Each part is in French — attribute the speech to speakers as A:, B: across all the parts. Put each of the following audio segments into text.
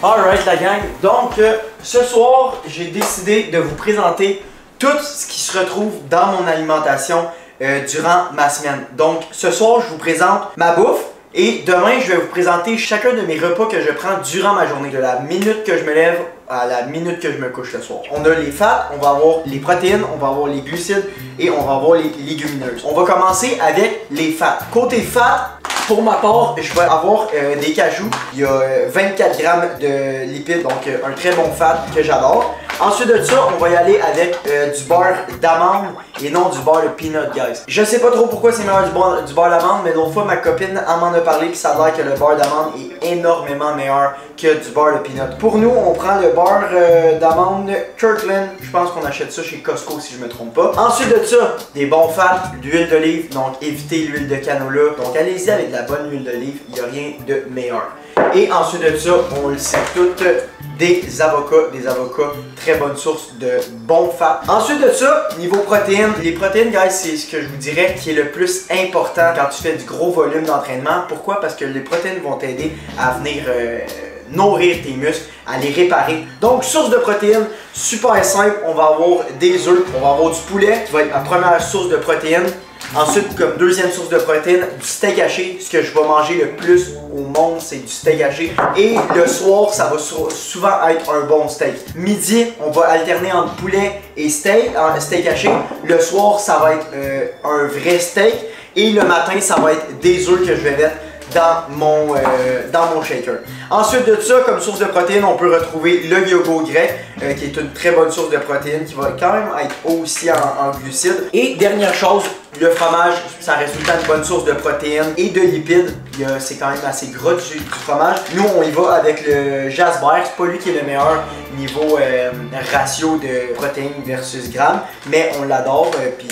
A: Alright la gang, donc ce soir j'ai décidé de vous présenter tout ce qui se retrouve dans mon alimentation durant ma semaine. Donc ce soir je vous présente ma bouffe et demain je vais vous présenter chacun de mes repas que je prends durant ma journée, de la minute que je me lève à la minute que je me couche le soir. On a les fats, on va avoir les protéines, on va avoir les glucides et on va avoir les légumineuses. On va commencer avec les fats. Côté fats, pour ma part, je vais avoir des cajous. Il y a 24 grammes de lipides, donc un très bon fat que j'adore. Ensuite de ça, on va y aller avec du beurre d'amande et non du beurre de peanut, guys. Je sais pas trop pourquoi c'est meilleur du beurre d'amande, mais l'autre fois ma copine m'en a parlé que ça a l'air que le beurre d'amande est énormément meilleur que du beurre de peanut. Pour nous, on prend le beurre d'amande Kirkland. Je pense qu'on achète ça chez Costco si je me trompe pas. Ensuite de ça, des bons fats, l'huile d'olive, donc évitez l'huile de canola. Donc allez-y avec de la bonne huile d'olive, il n'y a rien de meilleur. Et ensuite de ça, on le sait toutes, des avocats, très bonne source de bons fats. Ensuite de ça, niveau protéines, les protéines, guys, c'est ce que je vous dirais qui est le plus important quand tu fais du gros volume d'entraînement. Pourquoi? Parce que les protéines vont t'aider à venir nourrir tes muscles, à les réparer. Donc, source de protéines, super simple, on va avoir des œufs, on va avoir du poulet, qui va être ma première source de protéines. Ensuite, comme deuxième source de protéines, du steak haché. Ce que je vais manger le plus au monde, c'est du steak haché. Et le soir, ça va souvent être un bon steak. Midi, on va alterner entre poulet et steak haché. Le soir, ça va être un vrai steak. Et le matin, ça va être des œufs que je vais mettre dans mon shaker. Ensuite de ça, comme source de protéines, on peut retrouver le yogourt grec, qui est une très bonne source de protéines, qui va quand même être haut aussi en glucides. Et dernière chose, le fromage, ça reste tout le temps une bonne source de protéines et de lipides. C'est quand même assez gras du fromage. Nous, on y va avec le Jasper. C'est pas lui qui est le meilleur niveau ratio de protéines versus grammes, mais on l'adore, puis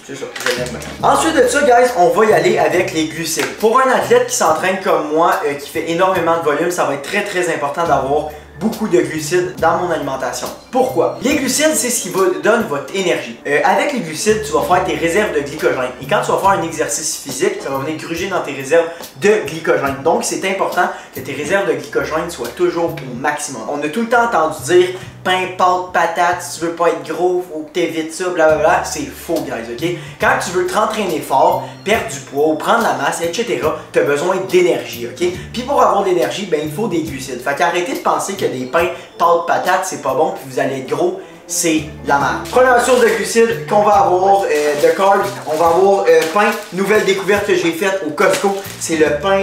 A: c'est ça, je l'aime bien. Ensuite de ça, guys, on va y aller avec les glucides. Pour un athlète qui s'entraîne comme moi, qui fait énormément de volume, ça va être très très important d'avoir beaucoup de glucides dans mon alimentation. Pourquoi? Les glucides, c'est ce qui vous donne votre énergie. Avec les glucides, tu vas faire tes réserves de glycogène. Et quand tu vas faire un exercice physique, ça va venir gruger dans tes réserves de glycogène. Donc, c'est important que tes réserves de glycogène soient toujours au maximum. On a tout le temps entendu dire pain, pâte, patate, si tu veux pas être gros, faut que tu évites ça, blablabla. C'est faux, guys, ok? Quand tu veux t'entraîner fort, perdre du poids ou prendre la masse, etc., tu as besoin d'énergie, ok? Puis pour avoir de l'énergie, ben, il faut des glucides. Fait qu'arrêtez de penser que des pains, pâtes, patates, c'est pas bon, puis vous allez être gros, c'est la merde. Première source de glucides qu'on va avoir, de carbs, on va avoir pain, nouvelle découverte que j'ai faite au Costco, c'est le pain,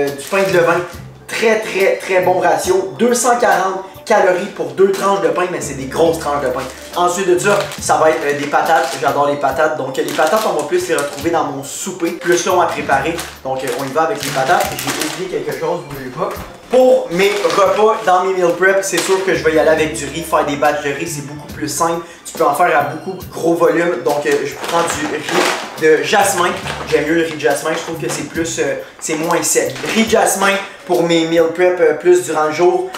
A: du pain de levain, très bon ratio, 240 calories pour 2 tranches de pain, mais c'est des grosses tranches de pain. Ensuite de ça, ça va être des patates, j'adore les patates, donc les patates on va plus les retrouver dans mon souper, plus long à préparer, donc on y va avec les patates. J'ai oublié quelque chose, bougez pas. Pour mes repas dans mes meal prep, c'est sûr que je vais y aller avec du riz, faire des batchs de riz, c'est beaucoup plus simple. Tu peux en faire à beaucoup gros volume, donc je prends du riz de jasmin. J'aime mieux le riz de jasmin, je trouve que c'est plus, c'est moins sec. Riz de jasmin pour mes meal prep plus durant le jour.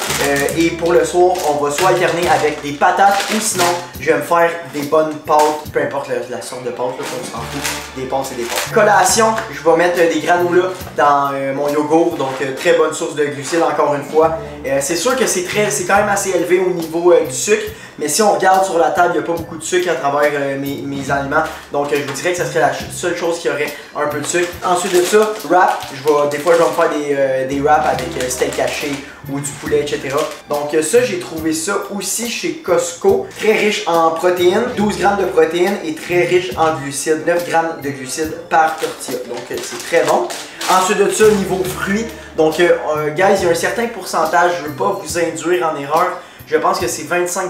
A: Et pour le soir, on va soit alterner avec des patates ou sinon, je vais me faire des bonnes pâtes, peu importe la sorte de pâte, là, on s'en fout. Des pâtes, c'est des pâtes. Collation, je vais mettre des granolas dans mon yogourt, donc très bonne source de glucides encore une fois. C'est sûr que c'est quand même assez élevé au niveau du sucre, mais si on regarde sur la table, il n'y a pas beaucoup de sucre à travers mes aliments, donc je vous dirais que ça serait la seule chose qui aurait un peu de sucre. Ensuite de ça, wrap, des fois je vais me faire des wraps avec steak haché ou du poulet, etc. Donc ça, j'ai trouvé ça aussi chez Costco. Très riche en protéines, 12 grammes de protéines et très riche en glucides, 9 grammes de glucides par tortilla. Donc c'est très bon. Ensuite de ça, niveau fruits, donc guys, il y a un certain pourcentage, je ne veux pas vous induire en erreur, je pense que c'est 25%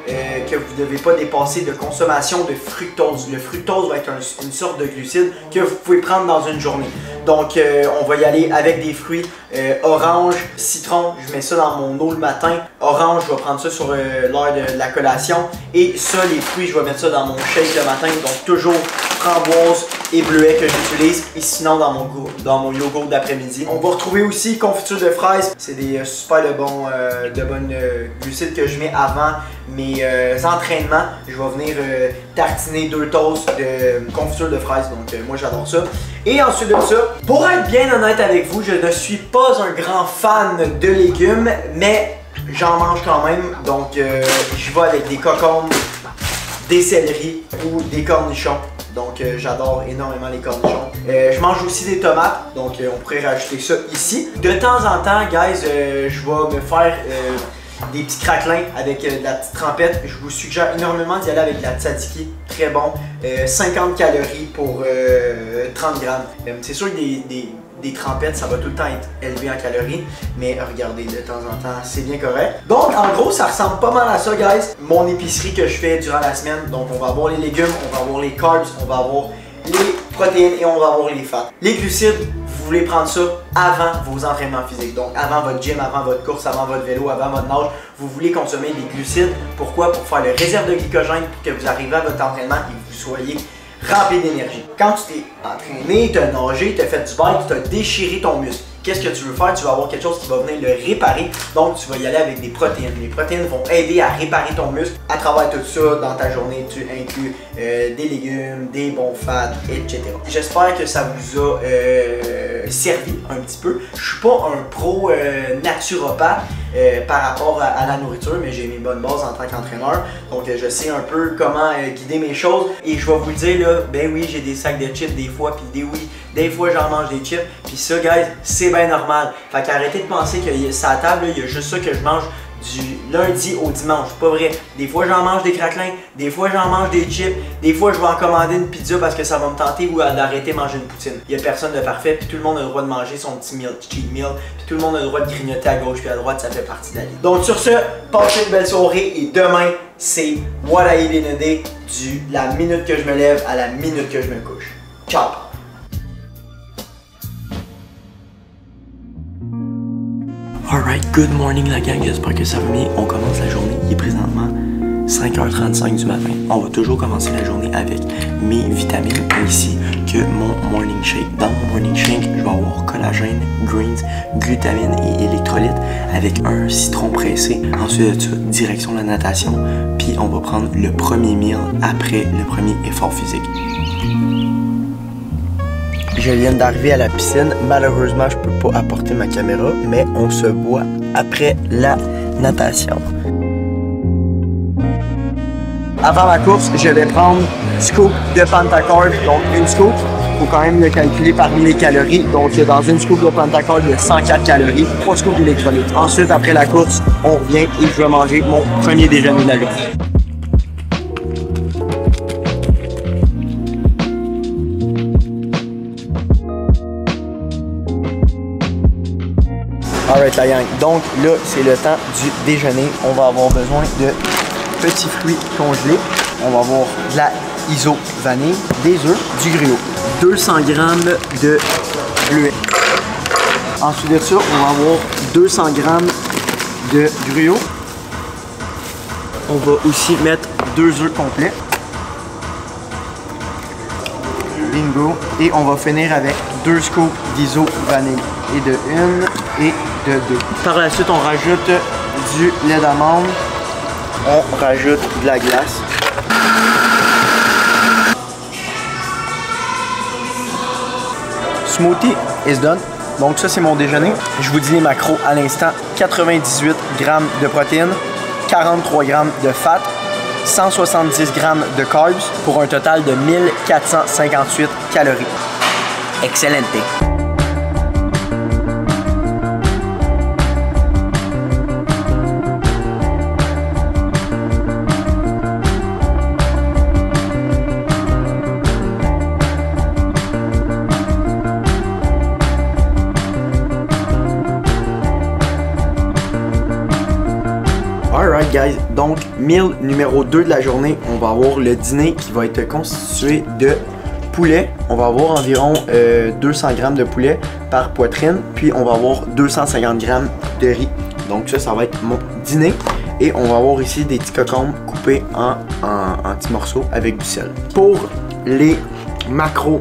A: que vous ne devez pas dépasser de consommation de fructose. Le fructose va être une sorte de glucide que vous pouvez prendre dans une journée. Donc on va y aller avec des fruits, orange, citron, je mets ça dans mon eau le matin. Orange, je vais prendre ça sur l'heure de la collation. Et ça, les fruits, je vais mettre ça dans mon shake le matin. Donc toujours framboise et bleuet que j'utilise, et sinon dans mon yogourt d'après-midi. On va retrouver aussi confiture de fraises. C'est des super de bonnes glucides que je mets avant mes entraînements. Je vais venir tartiner 2 toasts de confiture de fraises, donc moi j'adore ça. Et ensuite de ça, pour être bien honnête avec vous, je ne suis pas un grand fan de légumes, mais j'en mange quand même, donc je vais avec des cocombes, des céleris ou des cornichons. Donc j'adore énormément les cornichons. Je mange aussi des tomates, donc on pourrait rajouter ça ici. De temps en temps, guys, je vais me faire des petits craquelins avec de la petite trempette. Je vous suggère énormément d'y aller avec de la tzatziki, très bon. 50 calories pour 30 grammes. C'est sûr que des trempettes, ça va tout le temps être élevé en calories, mais regardez, de temps en temps, c'est bien correct. Donc, en gros, ça ressemble pas mal à ça, guys. Mon épicerie que je fais durant la semaine. Donc, on va avoir les légumes, on va avoir les carbs, on va avoir les protéines et on va avoir les fats. Les glucides, vous voulez prendre ça avant vos entraînements physiques. Donc, avant votre gym, avant votre course, avant votre vélo, avant votre nage, vous voulez consommer des glucides. Pourquoi? Pour faire le réserve de glycogène pour que vous arrivez à votre entraînement et que vous soyez rempli d'énergie. Quand tu t'es entraîné, tu as nagé, tu as fait du bike, tu as déchiré ton muscle, qu'est-ce que tu veux faire? Tu vas avoir quelque chose qui va venir le réparer. Donc, tu vas y aller avec des protéines. Les protéines vont aider à réparer ton muscle. À travers tout ça, dans ta journée, tu inclus des légumes, des bons fats, etc. J'espère que ça vous a servi un petit peu. Je suis pas un pro naturopathe par rapport à la nourriture, mais j'ai mes bonnes bases en tant qu'entraîneur. Donc, je sais un peu comment guider mes choses. Et je vais vous le dire, là, ben oui, j'ai des sacs de chips des fois, puis des fois j'en mange des chips. Puis ça, guys, c'est bien normal. Fait qu'arrêtez de penser que sur la table, il y a juste ça que je mange du lundi au dimanche. Pas vrai. Des fois, j'en mange des craquelins, des fois, j'en mange des chips, des fois, je vais en commander une pizza parce que ça va me tenter ou d'arrêter de manger une poutine. Il n'y a personne de parfait, puis tout le monde a le droit de manger son petit cheat meal, puis tout le monde a le droit de grignoter à gauche puis à droite, ça fait partie de la vie. Donc, sur ce, passez une belle soirée et demain, c'est What I Eat in a Day, la minute que je me lève à la minute que je me couche. Ciao! Alright, good morning la gang, j'espère que ça va bien. On commence la journée, il est présentement 5h35 du matin. On va toujours commencer la journée avec mes vitamines ainsi que mon morning shake. Dans mon morning shake, je vais avoir collagène, greens, glutamine et électrolytes avec un citron pressé. Ensuite de ça, direction la natation. Puis on va prendre le premier meal après le premier effort physique. Je viens d'arriver à la piscine. Malheureusement, je peux pas apporter ma caméra, mais on se voit après la natation. Avant ma course, je vais prendre une scoop de Pentacarb, donc une scoop. Il faut quand même le calculer parmi les calories. Donc, dans une scoop de Pentacarb, il y a 104 calories, 3 scoops d'électrolytes. Ensuite, après la course, on revient et je vais manger mon premier déjeuner de la journée. Alright la gang, donc là c'est le temps du déjeuner. On va avoir besoin de petits fruits congelés. On va avoir de la iso vanille, des œufs, du griot, 200 g de bleuet. Ensuite de ça, on va avoir 200 g de gruau. On va aussi mettre 2 œufs complets. Bingo. Et on va finir avec 2 scoops d'iso vanille. Et de 1 et de 2. Par la suite, on rajoute du lait d'amande. On rajoute de la glace. Smoothie is done. Donc ça, c'est mon déjeuner. Je vous dis les macros à l'instant. 98 g de protéines, 43 g de fat, 170 g de carbs pour un total de 1458 calories. Excellente! Alright guys, donc meal numéro 2 de la journée, on va avoir le dîner qui va être constitué de poulet. On va avoir environ 200 g de poulet par poitrine, puis on va avoir 250 g de riz. Donc ça va être mon dîner. Et on va avoir ici des petits cocombes coupés en petits morceaux avec du sel. Pour les macros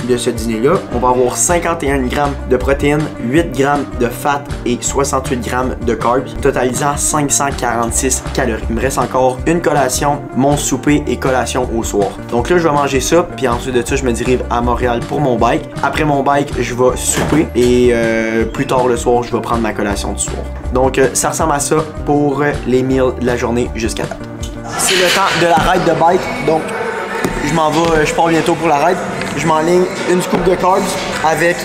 A: de ce dîner-là. On va avoir 51 grammes de protéines, 8 grammes de fat et 68 grammes de carbs, totalisant 546 calories. Il me reste encore une collation, mon souper et collation au soir. Donc là, je vais manger ça, puis ensuite de ça, je me dirige à Montréal pour mon bike. Après mon bike, je vais souper et plus tard le soir, je vais prendre ma collation du soir. Donc ça ressemble à ça pour les meals de la journée jusqu'à date. C'est le temps de la ride de bike, donc je m'en vais, je pars bientôt pour la ride. Je m'enligne une scoop de carbs avec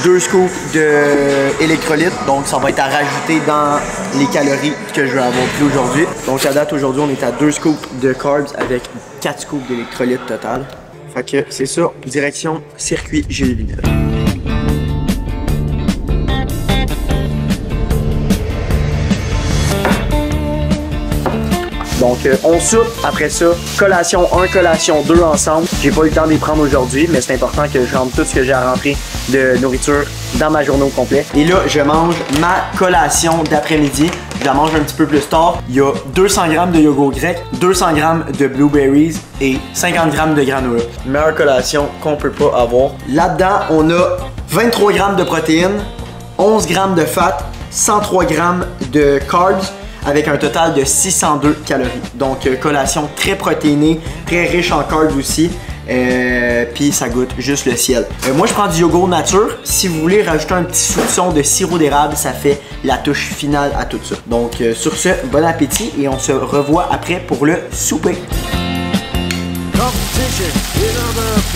A: 2 scoops d'électrolytes. Donc ça va être à rajouter dans les calories que je vais avoir pris aujourd'hui. Donc à date aujourd'hui on est à 2 scoops de carbs avec 4 scoops d'électrolytes total. Fait que c'est ça, direction circuit Gilles Villeneuve. Donc on soupe, après ça, collation 1, collation 2 ensemble. J'ai pas eu le temps de les prendre aujourd'hui, mais c'est important que je rentre tout ce que j'ai à rentrer de nourriture dans ma journée au complet. Et là, je mange ma collation d'après-midi. Je la mange un petit peu plus tard. Il y a 200 grammes de yogourt grec, 200 grammes de blueberries et 50 grammes de granola. Meilleure collation qu'on peut pas avoir. Là-dedans, on a 23 grammes de protéines, 11 grammes de fat, 103 grammes de carbs, avec un total de 602 calories. Donc collation très protéinée, très riche en carbs aussi. Puis ça goûte juste le ciel. Moi je prends du yogourt nature. Si vous voulez rajouter un petit soupçon de sirop d'érable, ça fait la touche finale à tout ça. Donc sur ce, bon appétit et on se revoit après pour le souper.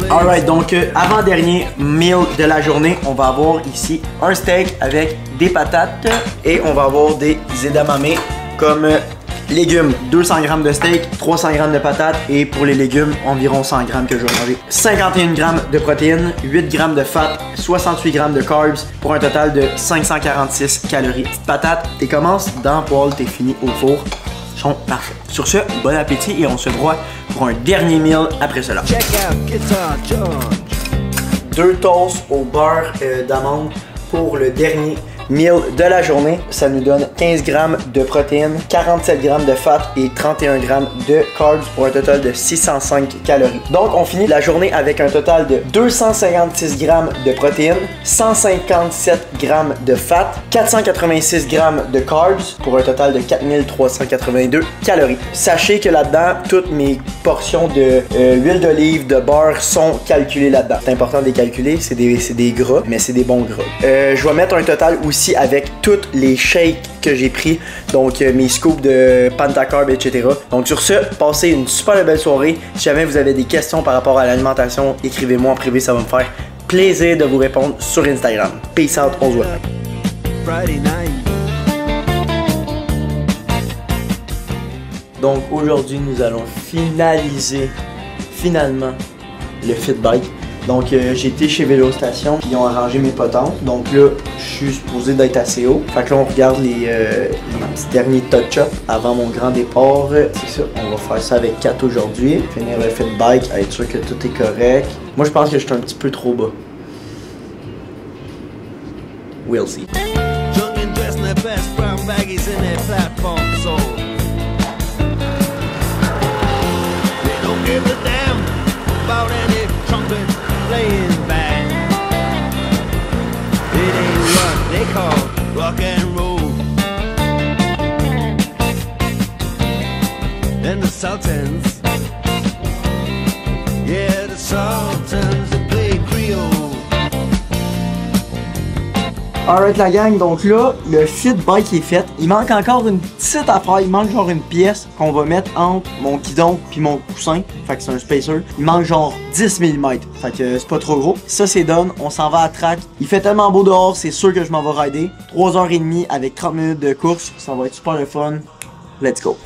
A: Alright, donc avant-dernier meal de la journée, on va avoir ici un steak avec des patates et on va avoir des edamame comme légumes. 200 grammes de steak, 300 grammes de patates et pour les légumes, environ 100 grammes que je vais manger. 51 grammes de protéines, 8 grammes de fat, 68 grammes de carbs pour un total de 546 calories. Petite patate, t'es commences dans le poêle, t'es fini au four. Sont parfaits. Sur ce, bon appétit et on se voit pour un dernier meal après cela. 2 toasts au beurre d'amande pour le dernier meal de la journée. Ça nous donne 15 grammes de protéines, 47 grammes de fat et 31 grammes de carbs pour un total de 605 calories. Donc on finit la journée avec un total de 256 grammes de protéines, 157 grammes de fat, 486 grammes de carbs pour un total de 4382 calories. Sachez que là-dedans, toutes mes portions de huile d'olive, de beurre sont calculées là-dedans. C'est important de les calculer, c'est des gras, mais c'est des bons gras. Je vais mettre un total aussi avec tous les shakes que j'ai pris, donc mes scoops de Pantacarb, etc. Donc sur ce, passez une super belle soirée. Si jamais vous avez des questions par rapport à l'alimentation, écrivez-moi en privé, ça va me faire plaisir de vous répondre sur Instagram. Peace out, on se voit. Donc aujourd'hui, nous allons finaliser finalement le fit bike. Donc j'ai été chez Vélostation, ils ont arrangé mes potentes. Donc là, je suis supposé d'être assez haut. Fait que là, on regarde les petits derniers touch-up avant mon grand départ. C'est ça, on va faire ça avec Kat aujourd'hui. Finir le fit bike, être sûr que tout est correct. Moi, je pense que je suis un petit peu trop bas. We'll see.
B: Playing band. It ain't what they call rock and roll. And the Sultans, yeah, the Sultans, they play Creole.
A: Alright la gang, donc là, le fit bike est fait. Il manque encore une petite affaire, il manque genre une pièce qu'on va mettre entre mon guidon puis mon coussin. Fait que c'est un spacer. Il manque genre 10 mm. Fait que c'est pas trop gros. Ça c'est done, on s'en va à track. Il fait tellement beau dehors, c'est sûr que je m'en vais rider. 3h30 avec 30 minutes de course, ça va être super le fun. Let's go.